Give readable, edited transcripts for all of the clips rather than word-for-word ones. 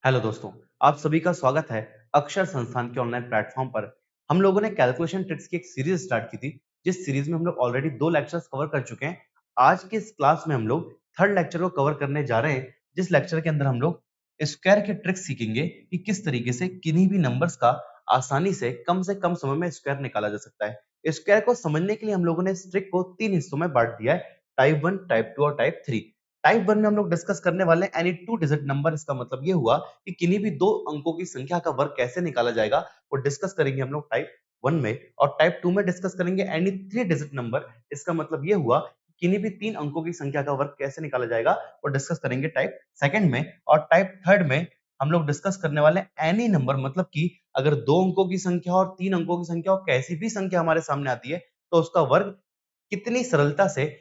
Hello दोस्तों, आप सभी का स्वागत है अक्षर संस्थान के ऑनलाइन प्लेटफॉर्म पर। हम लोगों ने कैलकुलेशन ट्रिक्स की एक सीरीज स्टार्ट की थी, जिस सीरीज में हम लोग ऑलरेडी 2 लेक्चर्स कवर कर चुके हैं। आज के इस क्लास में हम लोग थर्ड लेक्चर को कवर करने जा रहे हैं, जिस लेक्चर के अंदर हम लोग स्क्वायर के ट्रिक्स सीखेंगे कि किस तरीके से किन्हीं भी नंबर्स का आसानी से कम समय में स्क्वायर निकाला जा सकता है। स्क्वायर को समझने के लिए हम लोगों ने इस ट्रिक को 3 हिस्सों में बांट दिया है, टाइप 1, टाइप 2 और टाइप 3। टाइप 1 में हम लोग डिस्कस करने वाले हैं एनी 2 डिजिट नंबर। इसका मतलब ये हुआ कि किन्हीं भी 2 अंकों की संख्या का वर्ग कैसे निकाला जाएगा, वो डिस्कस करेंगे हम लोग टाइप 1 में। और टाइप 2 में डिस्कस करेंगे एनी 3 डिजिट नंबर। इसका मतलब ये हुआ कि किन्हीं भी 3 अंकों की संख्या का वर्ग कैसे निकाला जाएगा, वो डिस्कस करेंगे टाइप 2 में। और टाइप 3 में हम लोग डिस्कस करने वाले हैं एनी नंबर, मतलब कि अगर 2 अंकों की संख्या और 3 अंकों की संख्या और कैसी भी संख्या हमारे सामने आती है, तो उसका वर्ग कितनी सरलता से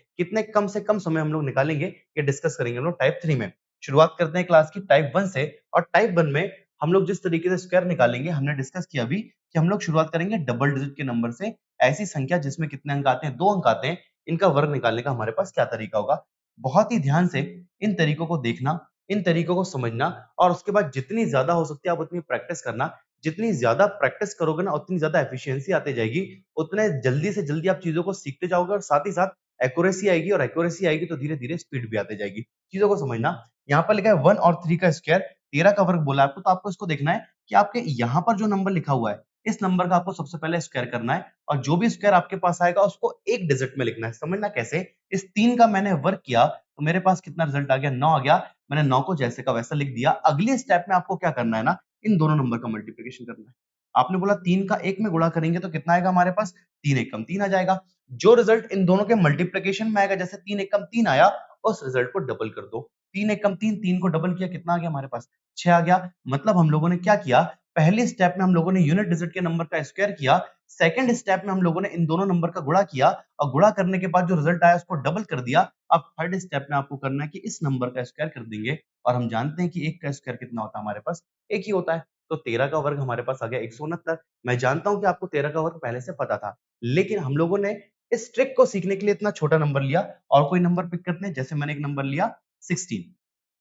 कम समय हम लोग निकालेंगे, ये डिस्कस करेंगे हम लोग टाइप 3 में। शुरुआत करते हैं क्लास की टाइप 1 से। और टाइप 1 में हम लोग जिस तरीके से स्क्वायर निकालेंगे, हमने डिस्कस किया अभी कि हम लोग शुरुआत करेंगे डबल डिजिट के नंबर से। ऐसी संख्या जिसमें कितने अंक आते हैं, 2 अंक आते हैं, इनका वर्ग निकालने का हमारे पास क्या तरीका होगा। बहुत ही ध्यान से इन तरीकों को देखना, इन तरीकों को समझना, और उसके बाद जितनी ज्यादा हो सकती है आप उतनी प्रैक्टिस करना। जितनी ज्यादा प्रैक्टिस करोगे ना, उतनी ज्यादा एफिशिएंसी आती जाएगी, उतने जल्दी से जल्दी आप चीजों को सीखते जाओगे, और साथ ही साथ एक्यूरेसी आएगी, और एक्यूरेसी आएगी तो धीरे धीरे स्पीड भी आती जाएगी। चीजों को समझना। यहाँ पर लिखा है 1 और 3 का स्क्वायर, 13 का वर्ग बोला आपको, तो आपको इसको देखना है कि आपके यहाँ पर जो नंबर लिखा हुआ है, इस नंबर का आपको सबसे पहले स्क्वायर करना है, और जो भी स्क्वायर आपके पास आएगा उसको एक डिजिट में लिखना है। समझना कैसे, इस 3 का मैंने वर्ग किया तो मेरे पास कितना रिजल्ट आ गया, 9 आ गया। मैंने 9 को जैसे का वैसा लिख दिया। अगले स्टेप में आपको क्या करना है ना, इन दोनों नंबर का मल्टीप्लिकेशन करना है। आपने बोला 3 का 1 में गुणा करेंगे तो कितना आएगा हमारे पास, 3 एक कम 3 आ जाएगा। जो रिजल्ट इन दोनों के मल्टीप्लिकेशन में आएगा, जैसे 3 एक कम 3 आया, उस रिजल्ट को डबल कर दो। 3 एक कम 3, 3 को डबल किया, कितना आ गया हमारे पास, 6 आ गया। मतलब हम लोगों ने क्या किया, पहले स्टेप में हम लोगों ने यूनिट डिजिट के नंबर का स्क्वायर किया, सेकंड स्टेप में हम लोगों ने इन दोनों नंबर का गुणा किया, और गुणा करने के बाद जो रिजल्ट आया उसको डबल कर दिया। अब थर्ड स्टेप में आपको करना है कि इस नंबर का स्क्वायर कर देंगे, और हम जानते हैं कि 1 का स्क्वायर कितना होता है हमारे पास, 1 ही होता है। तो 13 का वर्ग हमारे पास आ गया 169। मैं जानता हूं कि आपको 13 का वर्ग पहले से पता था, लेकिन हम लोगों ने इस ट्रिक को सीखने के लिए इतना छोटा नंबर लिया। और कोई नंबर पिक करते हैं, जैसे मैंने एक नंबर लिया 16।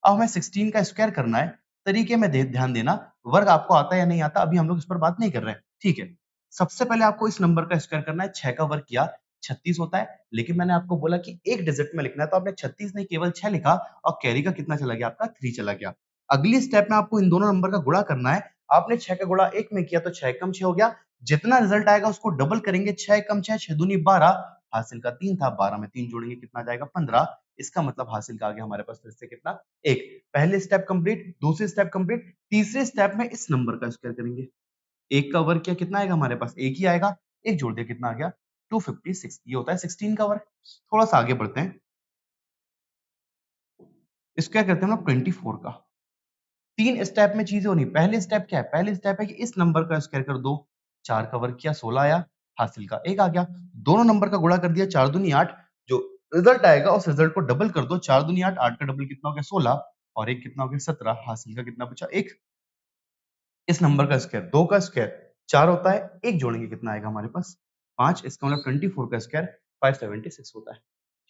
अब हमें 16 का स्क्वायर करना है। तरीके में ध्यान देना, वर्ग आपको आता है या नहीं आता, अभी हम लोग इस पर बात नहीं कर रहे हैं, ठीक है। सबसे पहले आपको इस नंबर का स्क्वायर करना है। 6 का वर्ग किया 36 होता है, लेकिन मैंने आपको बोला कि एक डिजिट में लिखना है, तो आपने 36 नहीं केवल 6 लिखा, और कैरी का कितना चला गया आपका, 3 चला गया। अगली स्टेप में आपको इन दोनों नंबर का गुणा करना है। आपने 6 का गुणा 1 में किया तो 6 कम 6 हो गया। जितना रिजल्ट आएगा उसको डबल करेंगे, 6 कम 6, 6 दूनी 12, हासिल का 3 था, 12 में 3 जोड़ेंगे कितना आ जाएगा, 15। इसका मतलब हासिल का आ गया हमारे पास फिर से कितना, 1। पहले स्टेप कंप्लीट, दूसरी स्टेप कंप्लीट, तीसरे स्टेप में इस नंबर का स्क्वायर करेंगे। 1 का वर्ग किया, कितना आएगा हमारे पास, 1 ही आएगा। 1 जोड़ दिया, कितना आ गया, 256। ये होता है 16 का वर्ग। थोड़ा सा आगे बढ़ते हैं, स्क्वायर करते हैं हम लोग 24 का। 3 स्टेप में चीजें होनी। पहले स्टेप क्या है, पहले स्टेप है कि इस नंबर का स्क्वायर कर दो। 4 का वर्ग किया, 16 आया, हासिल का 1 आ गया। दोनों नंबर का गुणा कर दिया, 4 दूनी 8। जो रिजल्ट आएगा उस रिजल्ट को डबल कर दो। 4 दूनी 8, 8 का डबल कितना हो गया, 16, और 1 कितना हो गया, 17। हासिल का कितना बचा, 1। इस नंबर का स्क्वायर, 2 का स्क्वायर 4 होता है, 1 जोड़ेंगे कितना आएगा हमारे पास, 5। इसका मतलब 24 का स्क्वायर 576 होता है।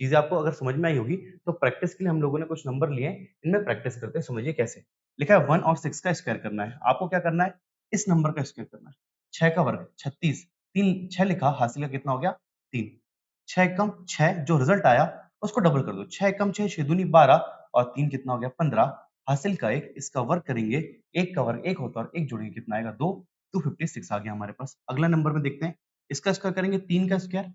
चीजें आपको अगर समझ में आई होगी, तो प्रैक्टिस के लिए हम लोगों ने कुछ नंबर लिए हैं, इनमें प्रैक्टिस करते हैं। समझिए कैसे। लिखा है 1 और 6 का स्क्वायर करना है। आपको क्या करना है, इस नंबर का स्क्वायर करना है। 6 का वर्ग 36, 3 6 लिखा, हासिल का कितना हो गया, 3। 6 कम 6, जो रिजल्ट आया उसको डबल कर दो। 6 कम 6, 6 दूनी 12, और 3 कितना हो गया, 15। हासिल का 1, इसका वर्ग करेंगे, 1 का वर्ग 1 होता है, और 1 जोड़ेंगे कितना आएगा, 2। 256 आ गया हमारे पास। अगला नंबर में देखते हैं, इसका स्क्वायर करेंगे, 3 का स्क्वायर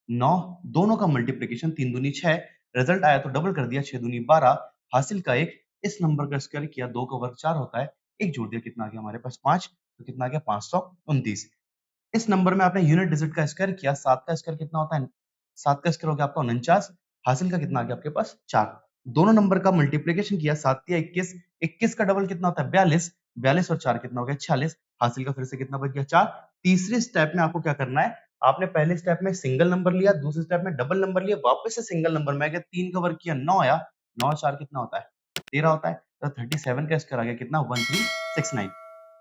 9, दोनों का मल्टीप्लिकेशन, 3 दूनी 6, रिजल्ट आया तो डबल कर दिया, 6 दूनी 12। हासिल का 1, इस नंबर का स्क्वायर किया, 2 का वर्ग 4 होता है, 1 जोड़ दिया, कितना आ गया हमारे पास, 5। तो कितना आ गया, 529। इस नंबर में आपने यूनिट डिजिट का स्क्वायर किया, 7 का स्क्वायर कितना होता है, 7 का स्क्वायर हो गया आपका 49। हासिल का कितना आ गया आपके पास, 4। दोनों नंबर का मल्टीप्लिकेशन किया, 7 या 21, 21 का डबल कितना होता है, 42, 42 और 4 कितना हो गया, 46। हासिल का फिर से कितना बच गया, 4। तीसरे स्टेप में आपको क्या करना है, आपने पहले स्टेप में सिंगल नंबर लिया, दूसरे स्टेप में डबल नंबर लिया, वापस से सिंगल नंबर में आ गया, 3 का वर्ग किया, 9 आया, 9 और 4 कितना होता है, 13 होता है। तो 37 का स्क्वायर आ गया कितना, 1369।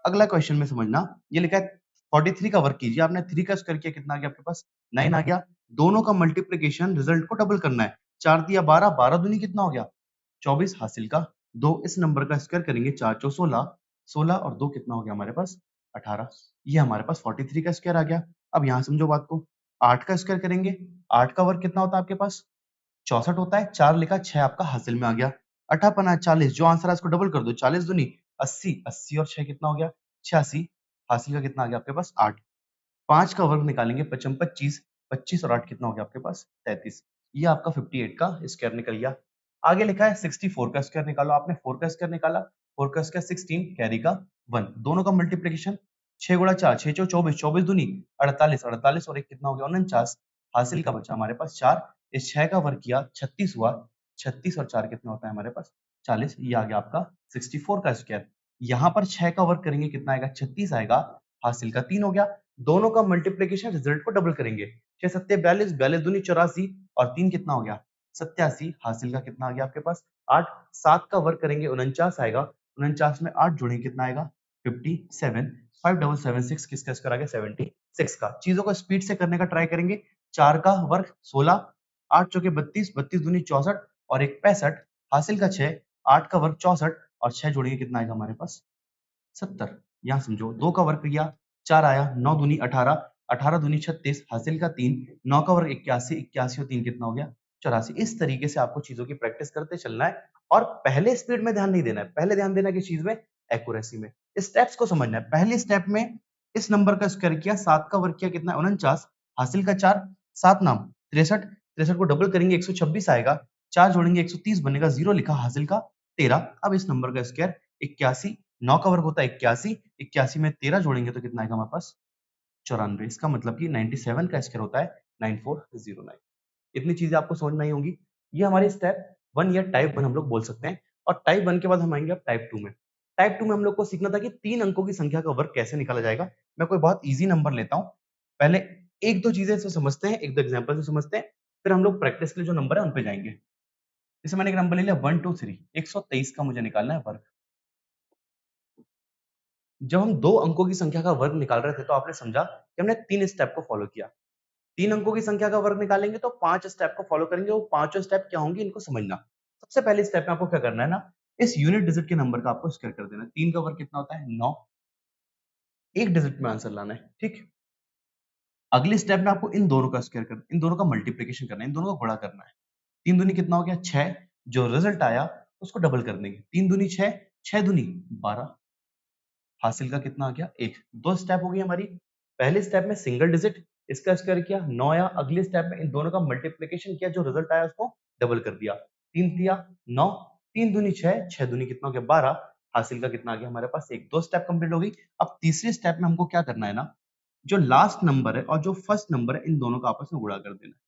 अगला क्वेश्चन में समझना, ये लिखा है 43 का वर्ग कीजिए। आपने 3 का स्क्वायर किया, कितना आ गया आपके पास, 9 आ गया। दोनों का मल्टीप्लिकेशन, रिजल्ट को डबल करना है। 4 दिया 12, 12 दूनी कितना हो गया, 24। हासिल का 2, इस नंबर का स्क्वायर करेंगे, 4 चौ 16, 16 और 2 कितना हो गया हमारे पास 18। ये हमारे पास 43 का स्क्वायर आ गया। अब यहाँ समझो बात को, 8 का स्क्वायर करेंगे, 8 का वर्ग कितना होता है आपके पास 64 होता है। 4 लिखा, 6 आपका हासिल में आ गया। 8 पना 40, जो आंसर है इसको डबल कर दो, 40 दूनी 80, 80 और 6 कितना हो गया 86। हासिल का कितना आ गया आपके पास 8। 5 का वर्ग निकालेंगे, 55 25, 25 और 8 कितना हो गया आपके पास 33। ये आपका 58 का स्क्वायर निकल गया। आगे लिखा है 64 का स्क्वायर निकालो। आपने 4 का स्क्वायर निकाला, 4 का स्क्वायर 16, कैरी का 1, दोनों का मल्टीप्लिकेशन 6 गुणा 4, 6 चौ 24, 24 दूनी 48, 48 और 1 कितना हो गया 49। हासिल का बचा हमारे पास 4। इस 6 का वर्ग किया 36 हुआ, 36 और 4 कितना होता है हमारे पास 40। ये आ गया आपका 64 का स्क्वायर। यहाँ पर 6 का वर्ग करेंगे कितना आएगा 36 आएगा, हासिल का 3 हो गया। दोनों का मल्टीप्लिकेशन रिजल्ट को डबल करेंगे, 6 सत्ते 42, 42 दूनी 84 और 3 कितना हो गया 87। हासिल का कितना आ गया आपके पास 8। 7 का वर्ग करेंगे 49 आएगा, 49 में 8 जोड़ेंगे कितना आएगा 57। 5776 किसका स्क्वायर आ गया 76 का। चीजों को स्पीड से करने का ट्राई करेंगे। 4 का वर्ग 16, 8 चौके 32, 32 दूनी 64 और 1 65। हासिल का 6, 8 का वर्ग 64 और 6 जोड़ेंगे कितना आएगा हमारे पास 70। यहाँ समझो 2 का वर्ग किया 4 आया, 9 दूनी 18, 18 दूनी 36, हासिल का 3, 9 का वर्ग 81, 81 और 3 कितना हो गया 84। इस तरीके से आपको चीजों की प्रैक्टिस करते चलना है और पहले स्पीड में ध्यान नहीं देना है, पहले ध्यान देना है किस चीज में एक्यूरेसी में। स्टेप्स को समझना है। पहले स्टेप में इस नंबर का स्क्वायर किया, 7 का वर्ग किया कितना 49, हासिल का 4, 7 नाम 63, 63 को डबल करेंगे 126 आएगा, 4 जोड़ेंगे 130 बनेगा, 0 लिखा, हासिल का 13। अब इस नंबर का स्क्वायर 81, 9 का वर्ग होता है 81, 81 में 13 जोड़ेंगे तो कितना आएगा हमारे पास 94। इसका मतलब कि 97 का स्क्वायर होता है 9409। इतनी चीजें आपको समझ में आई होंगी। ये हमारे स्टेप 1 या टाइप 1 हम लोग बोल सकते हैं। और टाइप 1 के बाद हम आएंगे अब टाइप 2 में। टाइप 2 में हम लोग को सीखना था कि 3 अंकों की संख्या का वर्ग कैसे निकाला जाएगा। मैं कोई बहुत इजी नंबर लेता हूँ, पहले एक दो चीजें इससे समझते हैं, एक दो एग्जांपल से समझते हैं, फिर हम लोग प्रैक्टिस के लिए जो नंबर है उन पे जाएंगे। जैसे मैंने एक नंबर ले लिया 1 2 3, 123 का मुझे निकालना है वर्ग। जब हम 2 अंकों की संख्या का वर्ग निकाल रहे थे तो आपने समझा कि हमने 3 स्टेप को फॉलो किया। 3 अंकों की संख्या का वर्ग निकालेंगे तो 5 स्टेप को फॉलो करेंगे। वो पांचों स्टेप क्या होंगे इनको समझना। सबसे पहले स्टेप में आपको क्या करना है ना, इस यूनिट डिजिट के नंबर का आपको स्क्वायर कर देना है। 3 का वर्ग कितना होता है 9, एक डिजिट में आंसर लाना है, ठीक। अगले स्टेप में आपको इन दोनों का स्क्वायर कर, इन दोनों का मल्टीप्लिकेशन करना है, इन दोनों का गुणा करना है। 3 दूनी कितना हो गया 6, जो रिजल्ट आया उसको डबल कर देंगे। 3 दूनी 6, 6 दूनी 12, हासिल का कितना आ गया 1। दो स्टेप हो गई हमारी। पहले स्टेप में सिंगल डिजिट, इसका स्क्वायर किया 9 आया। अगले स्टेप में इन दोनों का मल्टीप्लिकेशन किया, जो रिजल्ट आया उसको डबल कर दिया। 3 दिया 9, 3 दूनी 6, 6 दूनी कितना हो गया 12, हासिल का कितना आ गया हमारे पास 1। दो स्टेप कंप्लीट हो गई। अब तीसरे स्टेप में हमको क्या करना है ना, जो लास्ट नंबर है और जो फर्स्ट नंबर है इन दोनों का आपस में गुणा कर देना है।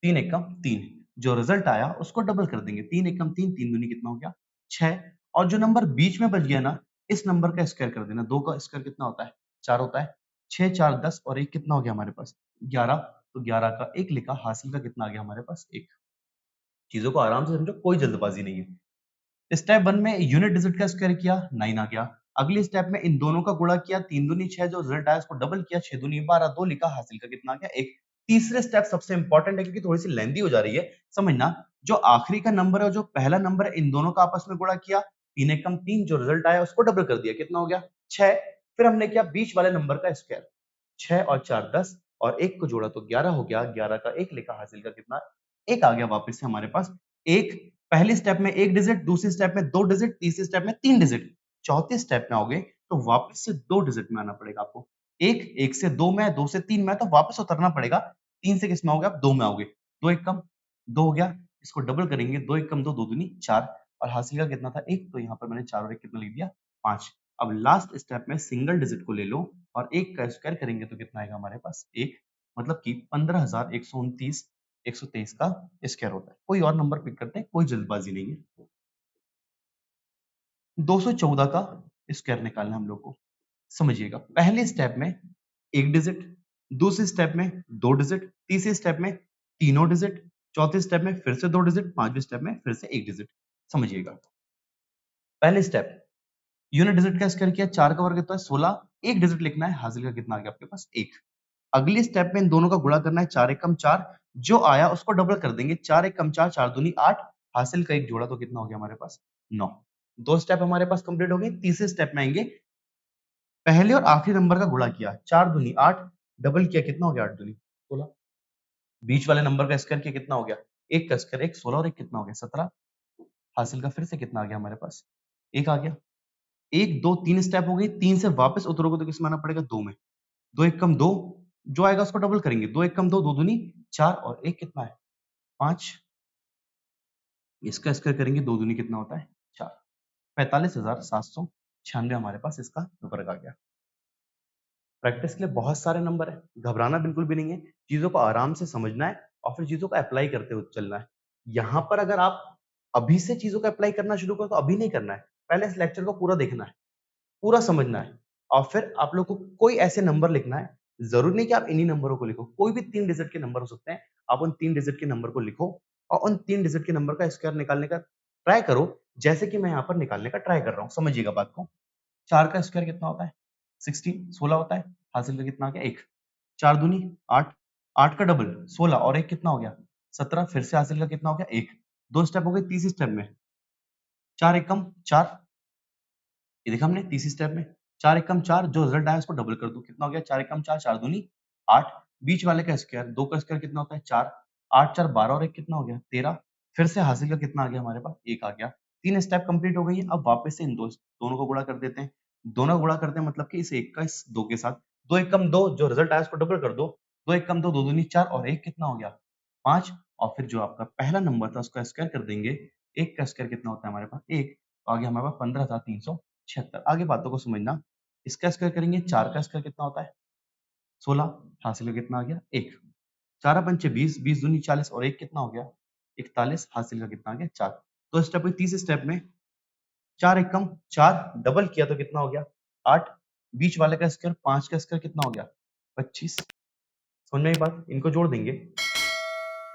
3 एकम 3, जो रिजल्ट आया उसको डबल कर देंगे। 3 एकम 3, 3 दूनी कितना हो गया 6। और जो नंबर बीच में बच गया ना, इस नंबर का स्क्वायर कर देना। 2 का स्क्वायर कितना होता है 4 होता है। 6 4 10 और 1 कितना हो गया हमारे पास 11। तो 11 का 1 लिखा, हासिल का कितना आ गया हमारे पास 1। चीजों को आराम से समझो, कोई जल्दबाजी नहीं है। स्टेप 1 में यूनिट डिजिट का स्क्वायर किया 9 आ गया। अगले स्टेप में इन दोनों का गुणा किया, 3 दूनी 6, जो रिजल्ट आया उसको डबल किया, 6 दूनी 12, 2 लिखा, हासिल का कितना आ गया 1। तीसरे स्टेप सबसे इंपॉर्टेंट है क्योंकि थोड़ी सी लेंदी हो जा रही है, समझना। जो आखिरी का नंबर है और जो पहला नंबर है इन दोनों का आपस में गुणा किया, 3 एकम 3, जो रिजल्ट आया उसको डबल कर दिया, कितना हो गया 6। फिर हमने किया बीच वाले नंबर का स्क्वायर, 6 और 4 10 और 1 को जोड़ा तो 11 हो गया। 11 का 1 लिखा, हासिल का कितना 1 आ गया वापस से हमारे पास 1। पहले स्टेप में 1 डिजिट, दूसरे स्टेप में 2 डिजिट, तीसरे स्टेप में 3 डिजिट, चौथे स्टेप में आओगे तो वापस से 2 डिजिट में आना पड़ेगा आपको। 1 1 से 2 में, 2 से 3 में, तो वापस उतरना पड़ेगा। 3 से किस में आओगे आप 2 में आओगे। 2 1 कम 2 हो गया, इसको डबल करेंगे, 2 1 कम 2, 2 दूनी 4 और हासिल का कितना था 1। तो यहाँ पर मैंने 4 और 1 कितना लिख दिया 5। अब लास्ट स्टेप में सिंगल डिजिट को ले लो और 1 का स्क्वायर करेंगे तो कितना आएगा हमारे पास 1, मतलब कि 15,129 123 का स्क्वायर होता है। कोई और नंबर पिक करते हैं, कोई जल्दबाजी नहीं है। 214 का स्क्वायर निकालना है हम लोग को। समझिएगा, पहले स्टेप में एक डिजिट, दूसरे स्टेप में 2 डिजिट, तीसरे स्टेप में तीनों डिजिट, चौथे स्टेप में फिर से 2 डिजिट, पांचवें स्टेप में फिर से 1 डिजिट। समझिएगा, पहले स्टेप यूनिट डिजिट का स्क्वायर किया, 4 का वर्ग कितना है 16, एक डिजिट लिखना है, हासिल का कितना आ गया आपके पास 1। अगले स्टेप में इन दोनों का गुणा करना है, 4 एकम 4, जो आया उसको डबल कर देंगे, 4 एकम 4, 4 दूनी 8, हासिल का 1 जोड़ा तो कितना हो गया हमारे पास 9। 2 स्टेप हमारे पास कंप्लीट हो गए। तीसरे स्टेप में आएंगे, पहले और आखिरी नंबर का गुणा किया, 4 दूनी 8, डबल किया, कितना हो गया 8 दूनी 16, बीच वाले नंबर का स्क्वायर किया, कितना हो गया, एक का स्क्वायर 1 16 और एक कितना हो गया 17, हासिल का फिर से कितना आ गया हमारे पास, एक आ गया। 1 2 3 स्टेप हो गई, 3 से वापस उतरोगे तो किसमें आना पड़ेगा, 2 में। 2 1 कम 2, जो आएगा उसको डबल करेंगे, 2 1 कम 2, 2 दूनी 4 और 1 कितना है 5, इसका स्क्वायर करेंगे, 2 दूनी कितना होता है 4, 45,796 हमारे पास इसका वर्ग आ गया। प्रैक्टिस के लिए बहुत सारे नंबर है, घबराना बिल्कुल भी नहीं है, चीजों को आराम से समझना है और फिर चीजों को अप्लाई करते हुए चलना है। यहाँ पर अगर आप अभी से चीजों को अप्लाई करना शुरू करो तो अभी नहीं करना है, पहले इस लेक्चर को पूरा देखना है, पूरा समझना है और फिर आप लोग को कोई ऐसे नंबर लिखना है। जरूरी नहीं कि आप इन्हीं नंबरों को लिखो, कोई भी 3 डिजिट के नंबर हो सकते हैं, आप उन 3 डिजिट के नंबर को लिखो और उन 3 डिजिट के नंबर का स्क्वायर निकालने का ट्राई करो, जैसे कि मैं यहाँ पर निकालने का ट्राई कर रहा हूँ। समझिएगा बात को। 4 का स्क्वायर कितना होता है 16 होता है, हासिल का कितना आ गया 1, 4 दूनी 8, 8 का डबल 16 और 1 कितना हो गया 17, फिर से हासिल का कितना हो गया 1, 2 स्टेप हो गए। तीसरे स्टेप में 4 एकम 4, ये देखा हमने तीसरी स्टेप में, 4 एकम 4, जो रिजल्ट आया उसको डबल कर दो, कितना हो गया 4 एकम 4, 4 दूनी 8, बीच वाले का स्क्वायर 2 का स्क्वायर कितना होता है 4, 8 4 12 और 1 कितना हो गया 13, फिर से हासिल का कितना आ गया हमारे पास 1 आ गया। 3 स्टेप कंप्लीट हो गई है। अब वापस से इन दोनों को गुणा कर देते हैं, दोनों को गुणा करते हैं मतलब कि इस 1 का इस 2 के साथ, 2 एकम 2, जो रिजल्ट आया उसको डबल कर दो, 2 एकम 2, 2 दूनी 4 और 1 कितना हो गया 5, और फिर जो आपका पहला नंबर था उसका स्क्वायर कर देंगे, 1 का स्क्वायर कितना होता है हमारे पास 1, तो आ गया हमारे पास 15,376। आगे बातों को समझना, इसका स्क्वायर करेंगे, 4 का स्क्वायर कितना होता है 16, हासिल का कितना आ गया 1, 4 पंचे 20, 20 दूनी 40 और 1 कितना हो गया 41, हासिल का कितना आ गया 4। तो स्टेप में, तीसरे स्टेप में 4 एकम 4, डबल किया तो कितना हो गया 8, बीच वाले का स्क्वायर 5 का स्क्वायर कितना हो गया 25, समझ में आई बात, इनको जोड़ देंगे,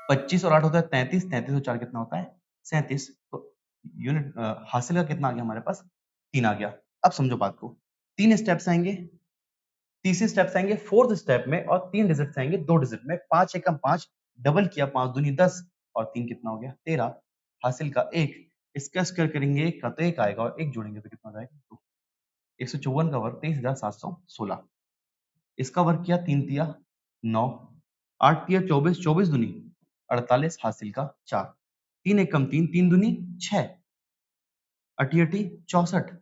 25 और 8 होता है 33, 33 और 4 कितना होता है 37, तो यूनिट हासिल का कितना आ गया हमारे पास 3 आ गया। अब समझो बात को, 3 स्टेप्स आएंगे, तीसरे स्टेप से आएंगे, फोर्थ स्टेप में और 3 डिजिट से आएंगे 2 डिजिट में, 5 एकम 5, डबल किया 5 दूनी 10 और 3 कितना हो गया 13, हासिल का 1, इसका स्क्वायर करेंगे 1 का तो 1 आएगा और 1 जोड़ेंगे तो कितना हो जाएगा 2, 154 का वर्ग 23,716, इसका वर्ग किया 3 तिया 9, 8 तिया 24, 24 दूनी 48, हासिल का 4, 3 एकम 3, 3 दूनी 6, अटी अटी 64,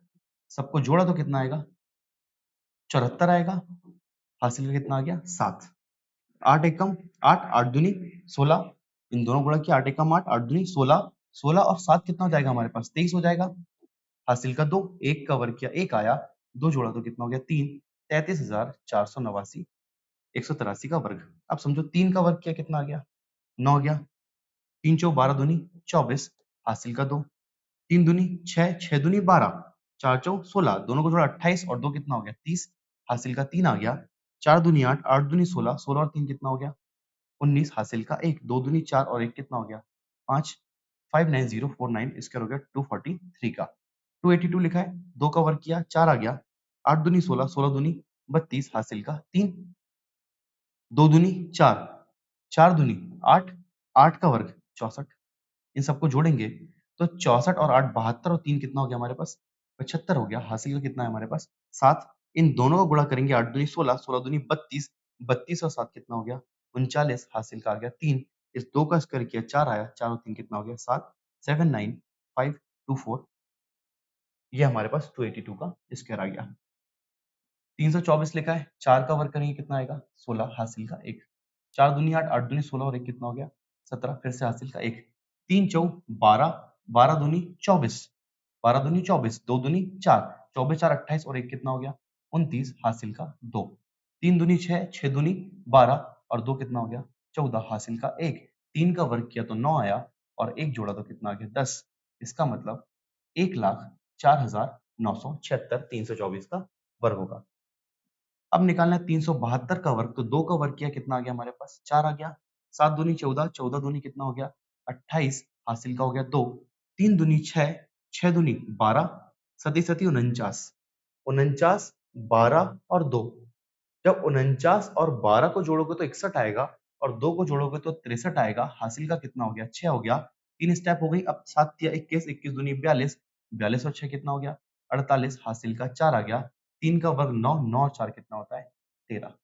सबको जोड़ा तो कितना आएगा 74 आएगा, हासिल का कितना आ गया 7, 8 एकम 8, 8 दूनी 16, इन दोनों गुणा किया 8 एकम 8, 8 दूनी 16, 16 और 7 कितना हो जाएगा हमारे पास 23 हो जाएगा, हासिल का 2, 1 का वर्ग किया 1 आया, 2 जोड़ा तो कितना हो गया 3, 33,489, 183 का वर्ग। अब समझो 3 का वर्ग किया कितना आ गया 9 गया, 3 चौ 12 दूनी 24, हासिल का 2, 3 दूनी 6, 6 दूनी 12, 4 चौ 16, दोनों को जोड़ा 28 और 2 कितना हो गया 30, हासिल का 3 आ गया, 4 दूनी 8, 8 दूनी 16, 16 और 3 कितना हो गया 19, हासिल का 1, 2 दूनी 4 और 1 कितना हो गया 5, 59049, इसका हो गया 243 का, 282 लिखा है, 2 का वर्ग किया 4 आ गया, 8 दूनी 16, 16 दूनी 32, हासिल का 3, 2 दूनी 4, 4 दूनी 8, 8 का वर्ग 64, इन सबको जोड़ेंगे तो 64 और 8 72 और 3 कितना हो गया हमारे पास 75 हो गया, हासिल का कितना है हमारे पास 7, इन दोनों का गुणा करेंगे, 8 दूनी 16, 16 दूनी 32, 32 और 7 कितना हो गया 39, हासिल का आ गया 3, इस 2 का स्क्वायर किया 4 आया, 4 और 3 कितना हो गया 7, 79524, ये हमारे पास 282 का स्क्वायर आ गया। 324 लिखा है, 4 का वर्ग करेंगे कितना आएगा 16, हासिल का 1, 4 दूनी 8, 8 दूनी 16 और 1 कितना हो गया 17, फिर से हासिल का 1, 3 चौ 12, 12 दूनी 24, 12 दूनी 24, 2 दूनी 4, 24 4 28 और 1 कितना हो गया 29, हासिल का 2, 3 दूनी 6, 6 दूनी 12 और 2 कितना हो गया 14, हासिल का 1, 3 का वर्ग किया तो 9 आया और 1 जोड़ा तो कितना आ गया 10, इसका मतलब 1,04,976 324 का वर्ग होगा। अब निकालना है 372 का वर्ग, तो 2 का वर्ग किया कितना आ गया हमारे पास 4 आ गया, 7 दूनी 14, 14 दूनी कितना हो गया 28, हासिल का हो गया 2, 3 दूनी 6, 6 दूनी 12, सती सती 49, 49, 12 और 2, जब 49 और 12 को जोड़ोगे तो 61 आएगा और 2 को जोड़ोगे तो 63 आएगा, हासिल का कितना हो गया 6 हो गया, 3 स्टेप हो गई। अब 7 या 21, 21 दूनी 42, 42 और 6 कितना हो गया 48, हासिल का 4 आ गया, 3 का वर्ग 9, 9 और 4 कितना होता है 13।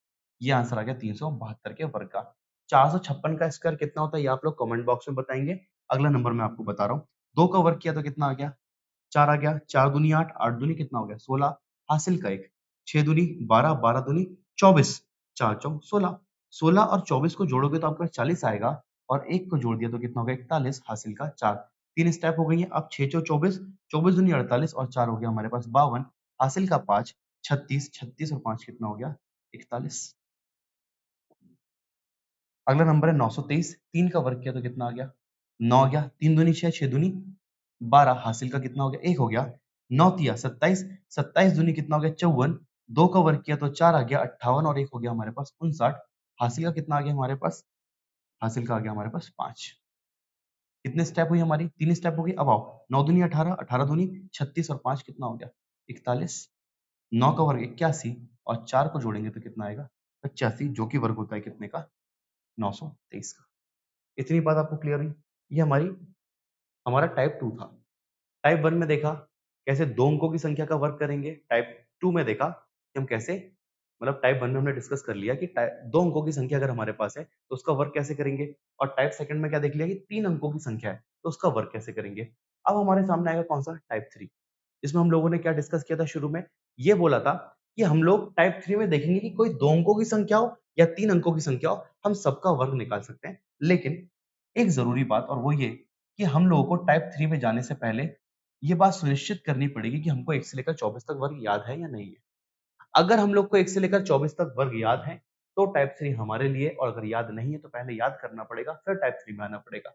ये आंसर आ गया 372 के वर्ग का। 456 का स्क्वायर कितना होता है ये आप लोग कमेंट बॉक्स में बताएंगे। अगला नंबर मैं आपको बता रहा हूँ, 2 का वर्ग किया तो कितना आ गया 4 आ गया, 4 दूनी 8, 8 दूनी कितना हो गया 16, हासिल का 1, 6 दूनी 12, 12 दूनी 24, 4 चौक 16, 16 और 24 को जोड़ोगे तो आपका 40 आएगा और 1 को जोड़ दिया तो कितना हो गया 41, हासिल का 4। 3 स्टेप हो गई है। अब 6 चौक 24, 24 दूनी 48 और 4 हो गया हमारे पास 52, हासिल का 5, 36, 36 और 5 कितना हो गया 41। अगला नंबर है 923, 3 का वर्ग किया तो कितना आ गया 9 आ गया, 3 दूनी 6, 6 दूनी 12, हासिल का कितना हो गया 1 हो गया, 9 तिया 27, 27 दूनी कितना हो गया 54, 2 का वर्ग किया तो 4 आ गया 58 और 1 हो गया हमारे पास 59, हासिल का कितना आ गया हमारे पास, हासिल का आ गया हमारे पास 5। कितने स्टेप हुई हमारी 3 स्टेप हो गई। अब आओ 9 दूनी 18, 18 दूनी 36 और 5 कितना हो गया 41, 9 का वर्ग 81 और 4 को जोड़ेंगे तो कितना आएगा 85, जो कि वर्ग होता है कितने का 923 का। इतनी बात आपको क्लियर हुई। ये हमारा टाइप 2 था। टाइप 1 में देखा कैसे 2 अंकों की संख्या का वर्ग करेंगे। टाइप 2 में देखा कि हम कैसे मतलब टाइप 1 में हमने डिस्कस कर लिया कि 2 अंकों की संख्या अगर हमारे पास है तो उसका वर्ग कैसे करेंगे। और टाइप सेकंड में क्या देख लिया कि 3 अंकों की संख्या है तो उसका वर्ग कैसे करेंगे। अब हमारे सामने आएगा कौन सा टाइप 3, जिसमें हम लोगों ने क्या डिस्कस किया था शुरू में, ये बोला था कि हम लोग टाइप 3 में देखेंगे कि कोई 2 अंकों की संख्या हो या 3 अंकों की संख्या हो, हम सबका वर्ग निकाल सकते हैं। लेकिन एक ज़रूरी बात और वो ये कि हम लोगों को टाइप 3 में जाने से पहले ये बात सुनिश्चित करनी पड़ेगी कि हमको 1 से लेकर 24 तक वर्ग याद है या नहीं है। अगर हम लोग को 1 से लेकर 24 तक वर्ग याद है, तो टाइप 3 हमारे लिए, और अगर याद नहीं है तो पहले याद करना पड़ेगा, फिर टाइप 3 में आना पड़ेगा।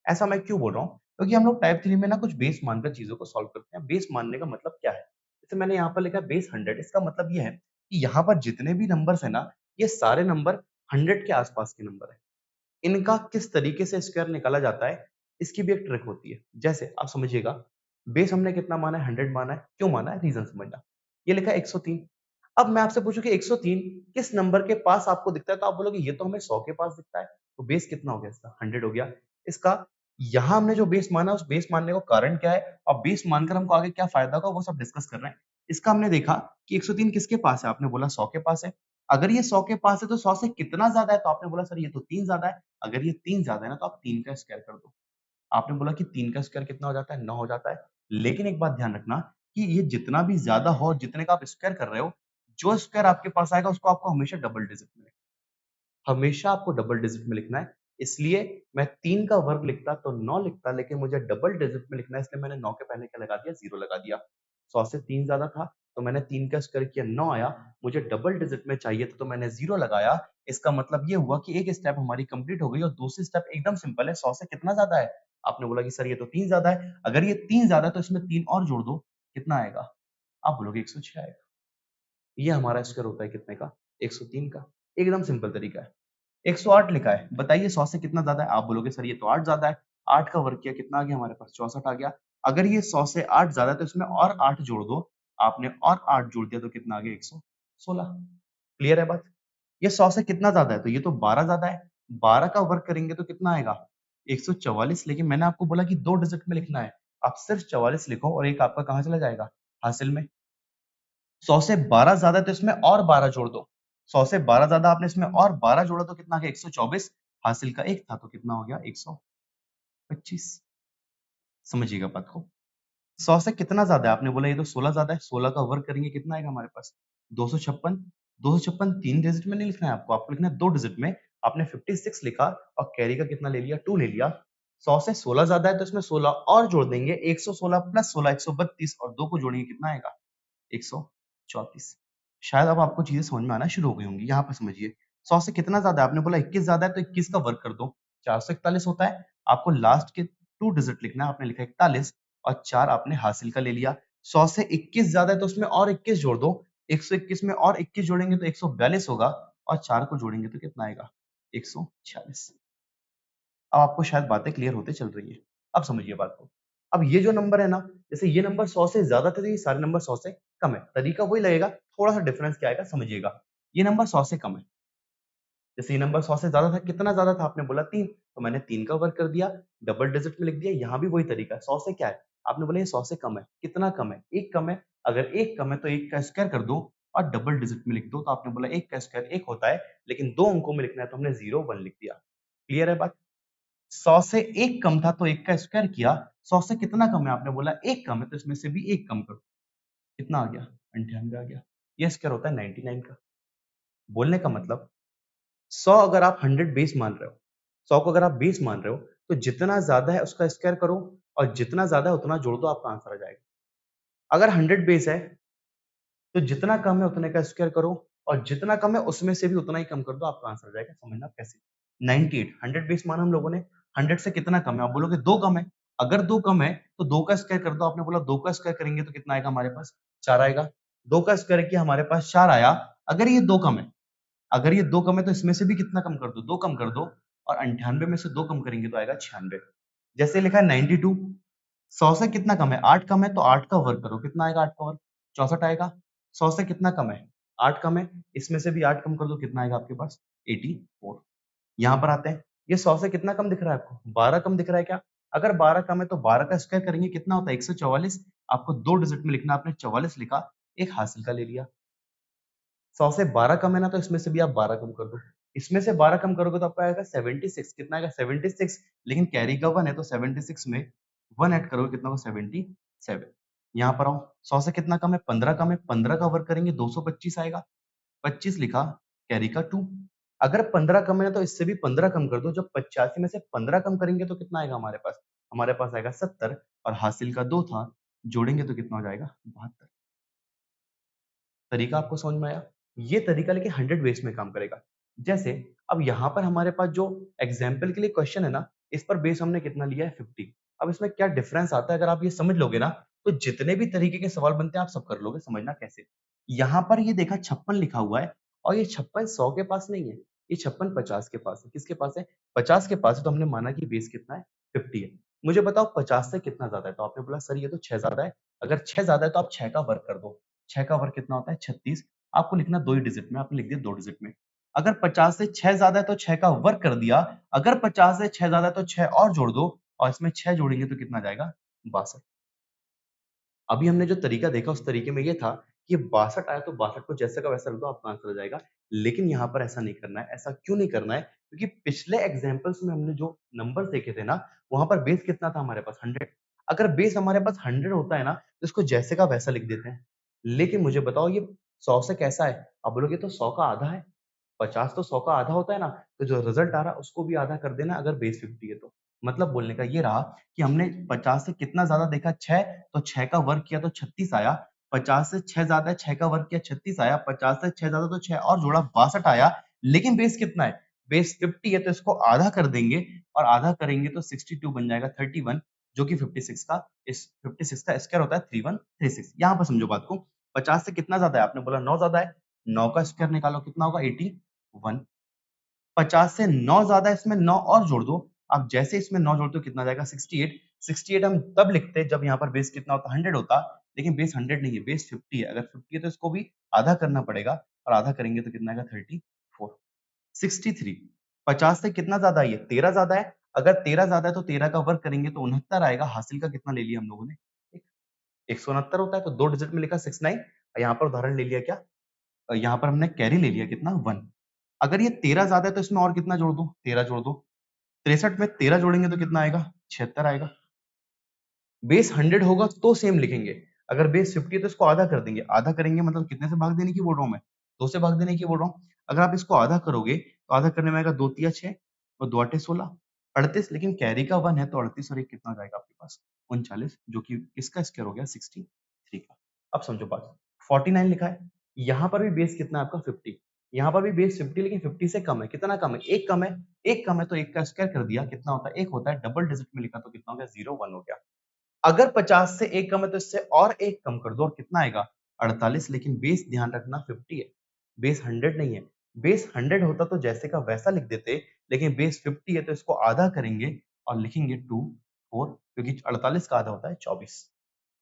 ऐसा मैं क्यों बोल रहा हूँ? क्योंकि हम लोग टाइप 3 में ना कुछ बेस मानकर चीज़ों को सॉल्व करते हैं। बेस मानने का मतलब क्या है? जैसे मैंने यहाँ पर लिखा है बेस 100, इसका मतलब ये है कि यहाँ पर जितने भी नंबर्स हैं ना, ये सारे नंबर 100 के आसपास के नंबर हैं। इनका किस तरीके से स्क्वायर निकाला जाता है, इसकी भी एक ट्रिक होती है। जैसे आप समझिएगा, बेस हमने कितना माना है 100 माना है, क्यों माना है रीज़न समझना। ये लिखा है 103, अब मैं आपसे पूछूं कि 103 किस नंबर के पास आपको दिखता है तो आप बोलोगे ये तो हमें 100 के पास दिखता है, तो बेस कितना हो गया इसका 100 हो गया। इसका यहाँ हमने जो बेस माना उस बेस मानने का कारण क्या है और बेस मानकर हमको आगे क्या फायदा होगा वो सब डिस्कस कर रहे हैं। इसका हमने देखा कि 103 किसके पास है, आपने बोला 100 के पास है। अगर ये 100 के पास है तो 100 से कितना ज्यादा है, तो आपने बोला सर ये तो 3 ज्यादा है। अगर ये 3 ज्यादा है ना तो आप 3 का स्क्वायर कर दो। आपने बोला कि 3 का स्क्वायर कितना हो जाता है 9 हो जाता है। लेकिन एक बात ध्यान रखना कि ये जितना भी ज्यादा हो और जितने का आप स्क्वायर कर रहे हो, जो स्क्वायर आपके पास आएगा उसको आपको हमेशा डबल डिजिट में हमेशा आपको डबल डिजिट में लिखना है। इसलिए मैं 3 का वर्ग लिखता तो 9 लिखता, लेकिन मुझे डबल डिजिट में लिखना है इसलिए मैंने 9 के पहले क्या लगा दिया 0 लगा दिया। 100 से 3 ज्यादा था तो मैंने 3 का स्क्वायर किया 9 आया, मुझे डबल डिजिट में चाहिए था तो मैंने 0 लगाया। इसका मतलब ये हुआ कि एक स्टेप हमारी कंप्लीट हो गई और दूसरी स्टेप एकदम सिंपल है। 100 से कितना ज्यादा है, आपने बोला कि सर ये तो 3 ज्यादा है। अगर ये 3 ज्यादा है तो इसमें 3 और जोड़ दो, कितना आएगा, आप बोलोगे 106 आएगा। ये हमारा स्क्वायर होता है कितने का 103 का। एकदम सिंपल तरीका है। 108 लिखा है, बताइए 100 से कितना ज्यादा है, आप बोलोगे सर ये तो 8 ज्यादा है। 8 का वर्ग किया कितना आ गया हमारे पास 64 आ गया। अगर ये 100 से 8 ज्यादा है तो इसमें और 8 जोड़ दो, आपने और 8 जोड़ दिया तो कितना आ गया 116। क्लियर है बात। ये 100 से कितना ज्यादा है, तो ये तो 12 ज्यादा है। 12 का वर्ग करेंगे तो कितना आएगा 144। लेकिन मैंने आपको बोला कि 2 डिजिट में लिखना है, आप सिर्फ 44 लिखो और एक आपका कहाँ चला जाएगा हासिल में। 100 से 12 ज्यादा है तो इसमें और 12 जोड़ दो। 100 से 12 ज्यादा आपने इसमें और 12 जोड़ा तो कितना आ गया 124। हासिल का 1 था तो कितना हो गया 125। समझिएगा बात को। 100 से कितना ज्यादा है, आपने बोला ये तो 16 ज्यादा है। 16 का वर्ग करेंगे कितना आएगा हमारे पास 256। 256 3 डिजिट में नहीं लिखना है आपको, आपको लिखना है 2 डिजिट में। आपने 56 लिखा और कैरी का कितना ले लिया 2 ले लिया। 100 से 16 ज्यादा है तो इसमें 16 और जोड़ देंगे, 116 प्लस 16 132 और 2 को जोड़ेंगे कितना आएगा 134। शायद अब आपको चीजें समझ में आना शुरू हो गई होंगी। यहाँ पर समझिए 100 से कितना ज्यादा है, आपने बोला 21 ज्यादा है तो 21 का वर्ग कर दो, 441 होता है। आपको लास्ट के 2 डिजिट लिखना है, आपने लिखा 41 और 4 आपने हासिल का ले लिया। 100 से 21 ज्यादा है तो उसमें और 21 जोड़ दो, 121 में और 21 जोड़ेंगे तो 142 होगा और 4 को जोड़ेंगे तो कितना आएगा 146। अब आपको शायद बातें क्लियर होते चल रही है। अब समझिए बात को। अब ये जो नंबर है ना, जैसे ये नंबर 100 से ज्यादा थे तो ये सारे नंबर 100 से कम है। तरीका वही लगेगा, थोड़ा सा डिफरेंस क्या आएगा समझिएगा। ये नंबर 100 से कम है। जैसे ये नंबर 100 से ज्यादा था, कितना ज्यादा था, आपने बोला 3 तो मैंने 3 का वर्ग कर दिया, डबल डिजिट में लिख दिया। यहाँ भी वही तरीका है, 100 से क्या है आपने बोला ये 100 से कम है, कितना कम है? 1 कम है, अगर 1 कम है तो 1 का स्क्वायर कर दो और डबल डिजिट में लिख दो। तो आपने बोला 1 का स्क्वायर 1 होता है, लेकिन 2 अंकों में लिखना है तो हमने 0 1 लिख दिया। क्लियर है बात? 100 से 1 कम था तो 1 का स्क्वायर किया, 100 से कितना कम है? आपने बोला 1 कम है तो इसमें से भी 1 कम करो। कितना आ गया? 98 आ गया। ये स्क्वायर होता है 99 का। बोलने का मतलब 100 अगर आप 100 बेस मान रहे हो, 100 को अगर आप बेस मान रहे हो, तो जितना ज़्यादा है उसका स्क्वायर करो और जितना ज़्यादा है उतना जोड़ दो, आपका आंसर आ जाएगा। अगर 100 बेस है, तो जितना कम है उतने का स्क्वायर करो और जितना कम है उसमें से भी उतना ही कम कर दो, आपका आंसर आ जाएगा। समझना आप कैसे? 98 100 बेस माना हम लोगों ने, 100 से कितना कम है? आप बोलोगे 2 कम है। अगर 2 कम है, तो 2 का स्क्वायर कर दो। आपने बोला 2 का स्क्वायर करेंगे तो कितना आएगा हमारे पास? 4 आएगा। 2 का स्क्वायर किया, हमारे पास 4 आया। अगर ये 2 कम है, अगर ये 2 कम है तो इसमें से भी कितना कम कर दो? 2 कम कर दो और 98 में से 2 कम करेंगे तो आएगा 96। जैसे लिखा है 92, 100 से कितना कम है? 8 कम है तो 8 का वर्ग करो, कितना आएगा 8 का वर्ग? 64 आएगा। 100 से कितना कम है? 8 कम है, इसमें से भी 8 कम कर दो, कितना आएगा आपके पास? 84। यहाँ पर आते हैं, ये 100 से कितना कम दिख रहा है आपको? 12 कम दिख रहा है क्या? अगर 12 कम है तो 12 का स्क्वायर करेंगे, कितना होता है? 144। आपको 2 डिजिट में लिखना, आपने 44 लिखा, एक हासिल का ले लिया। 100 से 12 कम है ना, तो इसमें से भी आप 12 कम कर दो। इसमें से 12 कम करोगे तो आपका आएगा 76। कितना आएगा? 76। लेकिन कैरी का 1 है तो 76 में 1 ऐड करोगे, कितना होगा? 77। यहाँ पर आओ, 100 से कितना कम है? 15 कम है। 15 का वर्ग करेंगे 225 आएगा। 25 लिखा, कैरी का 2। अगर 15 कम है तो इससे भी 15 कम कर दो। जब 85 में से 15 कम करेंगे तो कितना आएगा हमारे पास? हमारे पास आएगा 70 और हासिल का 2 था, जोड़ेंगे तो कितना हो जाएगा? 72। तरीका आपको समझ में आया? ये तरीका लेकिन 100 बेस में काम करेगा। जैसे अब यहाँ पर हमारे पास जो एग्जाम्पल के लिए क्वेश्चन है ना, इस पर बेस हमने कितना लिया है? 50। अब इसमें क्या डिफरेंस आता है, अगर आप ये समझ लोगे ना, तो जितने भी तरीके के सवाल बनते हैं आप सब कर लोगे। समझना कैसे? यहाँ पर ये देखा 56 लिखा हुआ है और ये 56 100 के पास नहीं है, ये 56 50 के पास है। किसके पास है? 50 के पास है, तो हमने माना कि बेस कितना है? 50 है। मुझे बताओ 50 से कितना ज्यादा है? तो आपने बोला सर ये तो 6 ज्यादा है। अगर 6 ज्यादा है तो आप 6 का वर्ग कर दो। 6 का वर्ग कितना होता है? 36। आपको लिखना 2 ही डिजिट में, आपने लिख दिया 2 डिजिट में। अगर 50 से 6 ज्यादा है तो 6 का वर्ग कर दिया। अगर 50 से 6 ज्यादा है तो 6 और जोड़ दो और इसमें 6 जोड़ेंगे तो कितना आ जाएगा? 62। अभी हमने जो तरीका देखा उस तरीके में ये था कि 62 आया तो 62 को जैसे का वैसा रख दो, आपका आंसर आ जाएगा। लेकिन यहाँ पर ऐसा नहीं करना है। ऐसा क्यों नहीं करना है? क्योंकि पिछले एग्जाम्पल्स में हमने जो नंबर देखे थे ना, वहां पर बेस कितना था हमारे पास? 100। अगर बेस हमारे पास 100 होता है ना, तो इसको जैसे का वैसा लिख देते हैं। लेकिन मुझे बताओ ये 100 से कैसा है? अब बोलोगे तो 100 का आधा है। 50 तो 100 का आधा होता है ना, तो जो रिजल्ट आ रहा है उसको भी आधा कर देना अगर बेस 50 है तो। मतलब बोलने का ये रहा कि हमने 50 से कितना ज्यादा देखा? 6, तो 6 का वर्ग किया तो 36 आया। 50 से 6 ज्यादा है, 6 का वर्ग किया 36 आया। 50 से 6 ज्यादा तो 6 और जोड़ा 62 आया। लेकिन बेस कितना है? बेस 50 है तो इसको आधा कर देंगे और आधा करेंगे तो 62 बन जाएगा 31, जो कि 56 का, इस 56 का स्क्वायर होता है 3136। यहाँ पर समझो बात को। 50 से कितना ज्यादा है? आपने बोला 9 ज्यादा है। 9 का स्क्वायर निकालो, कितना होगा? 81। 50 से 9 ज्यादा है, इसमें 9 और जोड़ दो। आप जैसे इसमें 9 जोड़ते हो कितना आ जाएगा? 68। 68 हम तब लिखते हैं जब यहाँ पर बेस कितना होता? 100 होता। लेकिन बेस 100 नहीं है, बेस 50 है। अगर 50 है तो इसको भी आधा करना पड़ेगा और आधा करेंगे तो कितना आएगा? 34। 63। 50 से कितना ज्यादा है? ये 13 ज्यादा है। अगर 13 ज्यादा है तो 13 का वर्ग करेंगे तो 69 आएगा। हासिल का कितना ले लिया हम लोगों ने? 169 होता है तो 2 डिजिट में लिखा 69। यहाँ पर उदाहरण ले लिया क्या? यहाँ पर हमने कैरी ले लिया, कितना? 1। अगर ये 13 ज्यादा है तो इसमें और कितना जोड़ दो? 13 जोड़ दो। 63 में 13 जोड़ेंगे तो कितना आएगा? 76 आएगा। बेस 100 होगा तो सेम लिखेंगे। अगर बेस 50 है तो इसको आधा कर देंगे। आधा करेंगे मतलब कितने से भाग देने की बोल रहा हूँ मैं? 2 से भाग देने की बोल रहा हूँ। अगर आप इसको आधा करोगे तो आधा करने में आएगा 2 तिया 6 और 2 आठे 16, 38। लेकिन कैरी का 1 है तो 38 और 1 कितना आ जाएगा आपके पास? 39, जो कि किसका स्क्वायर हो गया? 63 का। अब समझो बात। 49 लिखा है। यहाँ पर भी बेस कितना है आपका? 50। यहाँ पर भी बेस 50, लेकिन 50 से कम है। कितना कम है? 1 कम है। 1 कम है तो 1 का स्क्वायर कर दिया, कितना होता है? 1 होता है। डबल डिजिट में लिखा तो कितना हो गया? 0 1 हो गया। अगर 50 से 1 कम है तो इससे और 1 कम कर दो और कितना आएगा? 48। लेकिन बेस ध्यान रखना 50 है, बेस 100 नहीं है। बेस 100 होता तो जैसे का वैसा लिख देते, लेकिन बेस 50 है तो इसको आधा करेंगे और लिखेंगे 2 4, क्योंकि 48 का आधा होता है 24।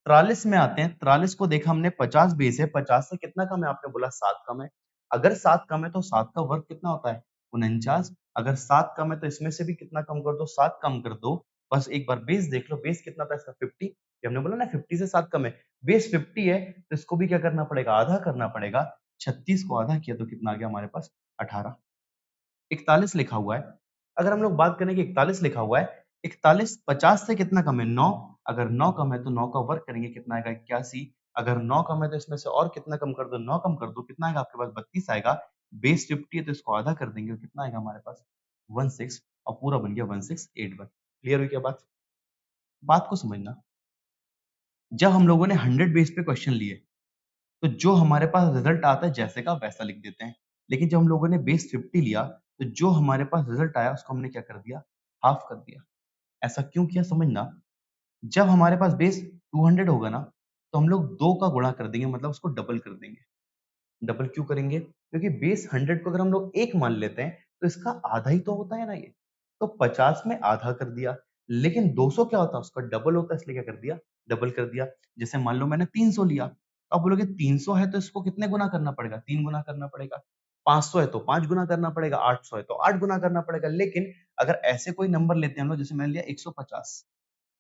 43 में आते हैं। 43 को देखा हमने, 50 बेस है। 50 से कितना कम है? आपने बोला 7 कम है। अगर 7 कम है तो 7 का वर्ग कितना होता है? 49। अगर 7 कम है तो इसमें से भी कितना कम कर दो? 7 कम कर दो बस एक बार बेस देख लो, बेस कितना था इसका 50। हमने बोला ना 50 से 7 कम है, बेस 50 है तो इसको भी क्या करना पड़ेगा, आधा करना पड़ेगा। 36 को आधा किया तो कितना आ गया हमारे पास 18। 41 लिखा हुआ है, अगर हम लोग बात करें कि 41 लिखा हुआ है, 41 50 से कितना कम है 9, अगर 9 कम है तो 9 का वर्ग करेंगे कितना आएगा 81, अगर 9 कम है तो इसमें से और कितना कम कर दो, 9 कम कर दो, कितना आएगा आपके पास 32 आएगा। बेस 50 है तो इसको आधा कर देंगे तो कितना आएगा हमारे पास 16, और पूरा बन गया 1681। क्लियर हुई क्या बात? बात को समझना, जब हम लोगों ने 100 बेस पे क्वेश्चन लिए तो जो हमारे पास रिजल्ट आता है जैसे का वैसा लिख देते हैं, लेकिन जब हम लोगों ने बेस 50 लिया तो जो हमारे पास रिजल्ट आया उसको हमने क्या कर दिया, हाफ कर दिया। ऐसा क्यों किया समझना, जब हमारे पास बेस 200 होगा ना तो हम लोग 2 का गुणा कर देंगे, मतलब उसको डबल कर देंगे। डबल क्यों करेंगे, क्योंकि बेस 100 को अगर हम लोग 1 मान लेते हैं तो इसका आधा ही तो होता है ना ये, तो 50 में आधा कर दिया। लेकिन 200 क्या होता है, उसका डबल होता है, इसलिए क्या कर दिया, डबल कर दिया। जैसे मान लो मैंने 300 लिया, अब बोलोगे 300 है तो इसको कितने गुना करना पड़ेगा, 3 गुना करना पड़ेगा। 500 है तो 5 गुना करना पड़ेगा, 800 है तो 8 गुना करना पड़ेगा। लेकिन अगर ऐसे कोई नंबर लेते हैं हम लोग, जैसे मैंने लिया 150,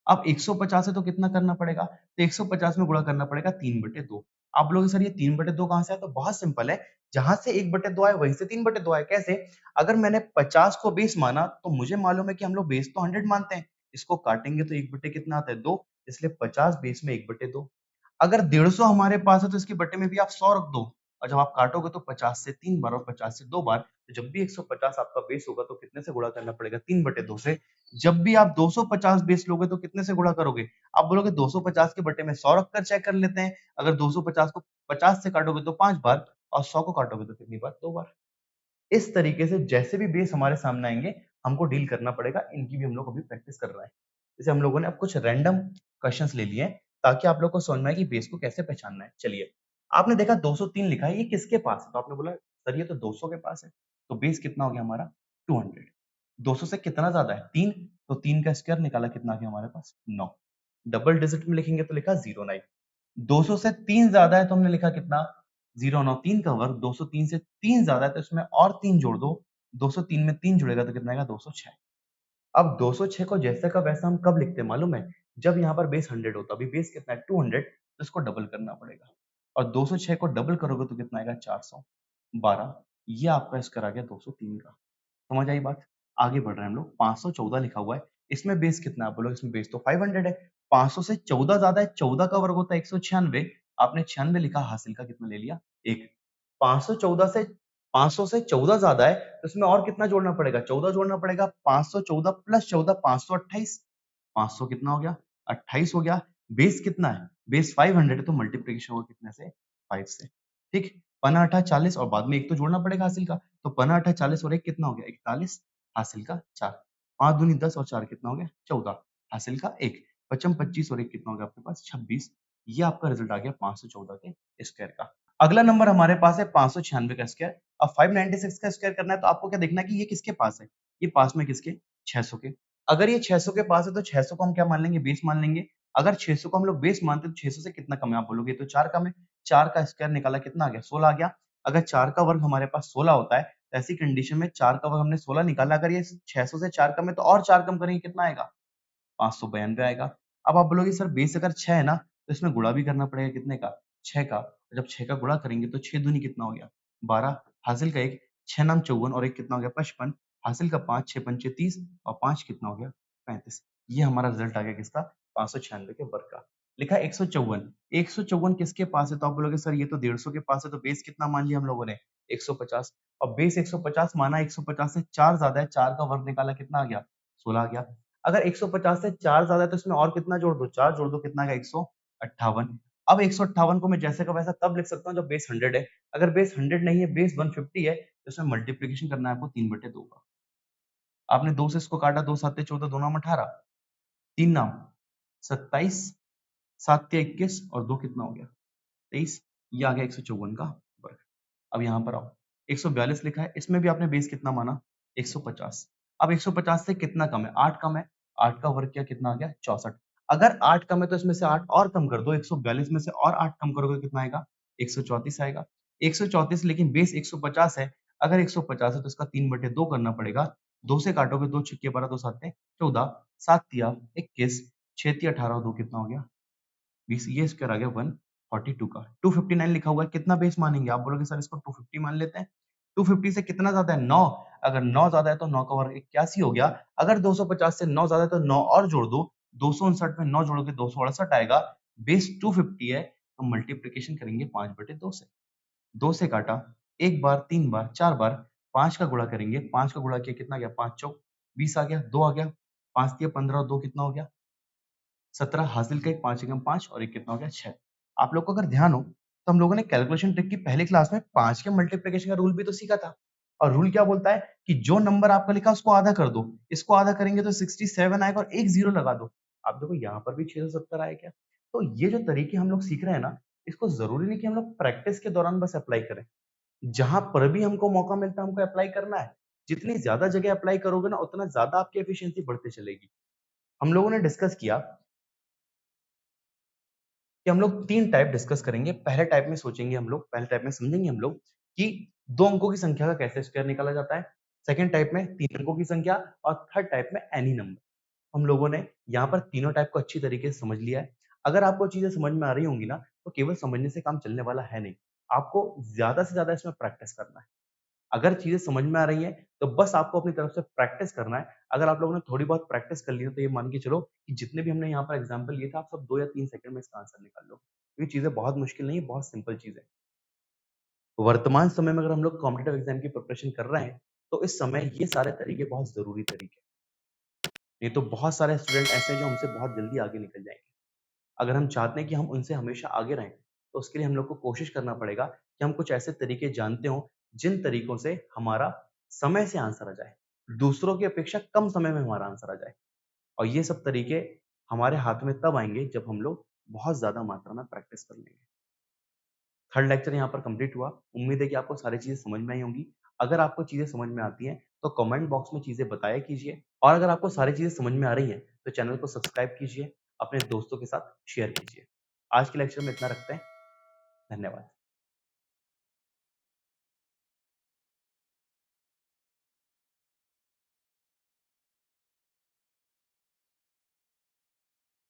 अब 150 है तो कितना करना पड़ेगा, तो 150 में गुणा करना पड़ेगा 3/2। आप बोलोगे सर ये 3/2 कहां से आया, तो बहुत सिंपल है, जहां से 1/2 आया वहीं से 3/2 आया। कैसे, अगर मैंने 50 को बेस माना तो मुझे मालूम है कि हम लोग बेस तो 100 मानते हैं, इसको काटेंगे तो 1 कितना आता है 2, इसलिए 50 बेस में 1/2। अगर 150 हमारे पास है तो इसके बट्टे में भी आप 100 रख दो, और जब आप काटोगे तो 50 से 3 बार और 50 से 2 बार, तो जब भी 150 आपका बेस होगा तो कितने से गुणा करना पड़ेगा, 3/2 से। जब भी आप 250 बेस लोगे तो कितने से गुणा करोगे, आप बोलोगे 250 के बट्टे में 100 रखकर चेक कर लेते हैं। अगर 250 को 50 से काटोगे तो 5 बार, और 100 को काटोगे तो कितनी बार, 2 बार। इस तरीके से जैसे भी बेस हमारे सामने आएंगे हमको डील करना पड़ेगा, इनकी भी हम लोग अभी प्रैक्टिस कर रहे हैं। जैसे हम लोगों ने अब कुछ रैंडम क्वेश्चंस ले लिए हैं ताकि आप लोग को समझ में आए कि बेस को कैसे पहचानना है। चलिए, आपने देखा 203 लिखा है, ये किसके पास है, तो आपने बोला सर ये तो 200 के पास है, तो बेस कितना हो गया हमारा 200। 200 से कितना ज्यादा है 3, तो 3 का स्क्वायर निकाला कितना आ गया हमारे पास 9। डबल डिजिट में लिखेंगे तो लिखा 09। 200 से 3 ज्यादा है तो हमने लिखा कितना 09, 3 का वर्ग 203 से 3 ज्यादा है तो इसमें और 3 जोड़ दो, 203 में 3 जुड़ेगा तो कितना आएगा 206। अब 206 को जैसे का वैसा हम कब लिखते हैं मालूम है, जब यहाँ पर बेस 100 होता, अभी बेस कितना है 200, तो इसको डबल करना पड़ेगा, और 206 को डबल करोगे तो कितना आएगा 412। ये आपका स्क्वायर आ गया 203 का। समझ आई बात? आगे बढ़ रहे हैं हम लोग, 514 लिखा हुआ है, इसमें बेस कितना है, आप बोलोगे इसमें बेस तो 500 है, 500 से 14 ज्यादा है, 14 का वर्ग होता है 196, आपने 96 लिखा, हासिल का कितना ले लिया 1। 514 से 500 से 14 ज्यादा है तो इसमें और कितना जोड़ना पड़ेगा, 14 जोड़ना पड़ेगा, 514 प्लस 14 528, 500 कितना हो गया 28 हो गया। बेस कितना है, बेस 500 है तो मल्टीप्लिकेशन होगा कितने से 5 से। ठीक, पना 8 40 और बाद में एक तो जोड़ना पड़ेगा हासिल का, तो पना 8 40 और एक कितना हो गया 41, हासिल का 4, 5 दूनी 10 और 4 कितना हो गया 14, हासिल का 1, पचम 25 और एक कितना हो गया आपके पास 26। ये आपका रिजल्ट आ गया 514 के स्क्वायर का। अगला नंबर हमारे पास है 596 का स्क्वायर। अब 596 का स्क्वायर करना है तो आपको क्या देखना है कि ये किसके पास है, ये पास में किसके 600 के। अगर ये 600 के पास है तो 600 को हम क्या मान लेंगे, बेस मान लेंगे। अगर 600 को हम लोग बेस मानते हैं तो 600 से कितना कम है, आप बोलोगे तो 4 कम है, 4 का स्क्वायर निकाला कितना आ गया 16 आ गया। अगर 4 का वर्ग हमारे पास 16 होता है तो ऐसी कंडीशन में 4 का वर्ग हमने 16 निकाला, अगर ये 600 से 4 कम है तो और 4 कम करेंगे कितना आएगा 592 आएगा। अब आप बोलोगे सर बेस अगर 6 है ना तो इसमें गुणा भी करना पड़ेगा कितने का 6 का, जब 6 का गुणा करेंगे तो 6 दूनी कितना हो गया 12, हासिल का 1, 6 नाम 54 और एक कितना हो गया 55, हासिल का 5, 6 पंचे 30 और 5 कितना हो गया 35। ये हमारा रिजल्ट आ गया किसका 596 के वर्ग का। लिखा 154, 154 किसके पास है, तो आप बोलोगे सर ये तो 150 के पास है, तो बेस कितना मान लिया हम लोगों ने 150, और बेस 150 माना, 150 से 4 ज्यादा है, 4 का वर्ग निकाला कितना आ गया 16 आ गया। अगर 150 से 4 ज्यादा है तो इसमें और कितना जोड़ दो, 4 जोड़ दो कितना आएगा 158। अब 158 को मैं जैसे का वैसा तब लिख सकता हूँ जब बेस 100 है, अगर बेस 100 नहीं है, बेस 150 है तो इसमें मल्टीप्लिकेशन करना है आपको 3/2 का। आपने 2 से इसको काटा, 2 7 14, 2 नाम 18, 3 नाम 27, 7 के 21 और 2 कितना हो गया 23। ये आ गया 154 का वर्ग। अब यहाँ पर आओ, 142 लिखा है, इसमें भी आपने बेस कितना माना 150। अब 150 से कितना कम है 8 कम है, 8 का वर्ग किया कितना आ गया 64। अगर 8 कम है तो इसमें से 8 और कम कर दो, 142 में से और 8 कम करोगे तो कितना आएगा 134 आएगा। 134 लेकिन बेस 150 है, अगर 150 है तो इसका 3/2 करना पड़ेगा, 2 से काटोगे 2 छक्के 12 2 7 14 7 तिया 21 6 तिया 18 और 2 कितना हो गया 20 ये स्क्वायर आ गया 142 का 259 लिखा हुआ है कितना बेस मानेंगे आप बोलोगे सर इसको 250 मान लेते हैं 250 से कितना ज्यादा है 9 अगर 9 ज्यादा है तो 9 का वर्ग 81 हो गया अगर 250 से 9 ज्यादा है तो 9 और जोड़ दो 259 में 9 जोड़ोगे 268 आएगा बेस 250 है तो मल्टीप्लिकेशन करेंगे 5/2 से 2 से काटा एक बार 3 बार 4 बार 5 का गुणा करेंगे 5 का गुणा किया कितना गया 5 चौक 20 आ गया 2 आ गया 5 तिया 15 और 2 कितना हो गया 17 हासिल का 5 एकम 5 और एक कितना हो गया 6 आप लोग को अगर ध्यान हो तो हम लोगों ने कैलकुलेशन ट्रिक की पहली क्लास में 5 के मल्टीप्लिकेशन का रूल भी तो सीखा था और रूल क्या बोलता है कि जो नंबर आपका लिखा उसको आधा कर दो इसको आधा करेंगे तो 67 आएगा और एक जीरो लगा दो आप देखो यहाँ पर भी 670 आया क्या तो ये जो तरीके हम लोग सीख रहे हैं ना इसको जरूरी नहीं कि हम लोग प्रैक्टिस के दौरान बस अप्लाई करें जहां पर भी हमको मौका मिलता है हमको अप्लाई करना है जितनी ज्यादा जगह अप्लाई करोगे ना उतना ज्यादा आपकी एफिशिएंसी बढ़ती चलेगी हम लोगों ने डिस्कस किया कि हम लोग 3 टाइप डिस्कस करेंगे। पहले टाइप में सोचेंगे हम लोग, पहले टाइप में समझेंगे हम लोग कि 2 अंकों की संख्या का कैसे स्क्वायर निकाला जाता है। सेकंड टाइप में 3 अंकों की संख्या और थर्ड टाइप में एनी नंबर। हम लोगों ने यहाँ पर तीनों टाइप को अच्छी तरीके से समझ लिया है। अगर आपको चीजें समझ में आ रही होंगी ना, तो केवल समझने से काम चलने वाला है नहीं। आपको ज्यादा से ज्यादा इसमें प्रैक्टिस करना है। अगर चीजें समझ में आ रही हैं, तो बस आपको अपनी तरफ से प्रैक्टिस करना है। अगर आप लोगों ने थोड़ी बहुत प्रैक्टिस कर ली है, तो ये मान के चलो कि जितने भी हमने यहाँ पर एग्जाम्पल लिए थे, आप सब 2 या 3 सेकंड में इसका आंसर निकाल लो। ये चीजें बहुत मुश्किल नहीं है, बहुत सिंपल चीज़ है। वर्तमान समय में अगर हम लोग कॉम्पिटिटिव एग्जाम की प्रिपरेशन कर रहे हैं, तो इस समय ये सारे तरीके बहुत ज़रूरी तरीके हैं। नहीं तो बहुत सारे स्टूडेंट ऐसे हैं जो हमसे बहुत जल्दी आगे निकल जाएँगे। अगर हम चाहते हैं कि हम उनसे हमेशा आगे रहें, तो उसके लिए हम लोग को कोशिश करना पड़ेगा कि हम कुछ ऐसे तरीके जानते हों, जिन तरीकों से हमारा समय से आंसर आ जाए। दूसरों की अपेक्षा कम समय में हमारा आंसर आ जाए और ये सब तरीके हमारे हाथ में तब आएँगे जब हम लोग बहुत ज़्यादा मात्रा में प्रैक्टिस कर लेंगे। थर्ड लेक्चर यहाँ पर कंप्लीट हुआ। उम्मीद है कि आपको सारी चीज़ें समझ में आई होंगी। अगर आपको चीज़ें समझ में आती हैं, तो कमेंट बॉक्स में चीज़ें बताया कीजिए और अगर आपको सारी चीज़ें समझ में आ रही हैं, तो चैनल को सब्सक्राइब कीजिए, अपने दोस्तों के साथ शेयर कीजिए। आज के लेक्चर में इतना रखते हैं। धन्यवाद।